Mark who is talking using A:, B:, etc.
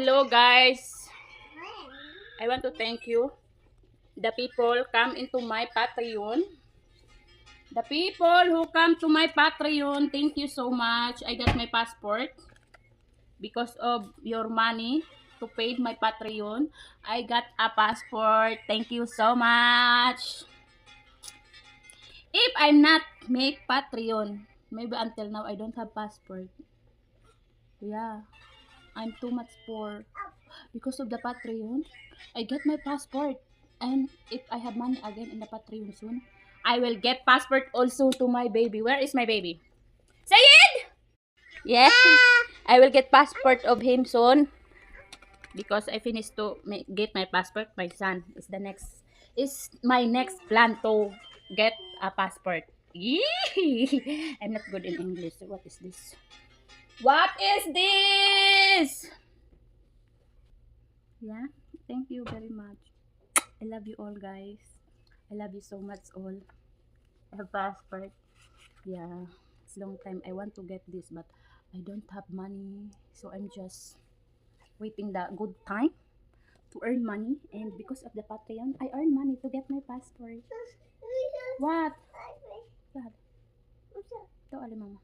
A: Hello guys. I want to thank you. The people come into my Patreon. The people who come to my Patreon, thank you so much. I got my passport because of your money to pay my Patreon. I got a passport. Thank you so much. If I'm not make Patreon, maybe until now I don't have passport. Yeah, I'm too much poor. Because of the Patreon, I get my passport. And if I have money again in the Patreon soon, I will get passport also to my baby. Where is my baby? Sayed! Yeah. I will get passport of him soon. Because I finished to get my passport. My son is my next plan to get a passport. Yee! I'm not good in English. What is this? What is this? Yeah. Thank you very much. I love you all, guys. I love you so much all. I have passport. Yeah. It's long time. I want to get this, but I don't have money. So I'm just waiting the good time to earn money. And because of the Patreon, I earn money to get my passport. What? What? Ito, ali mama.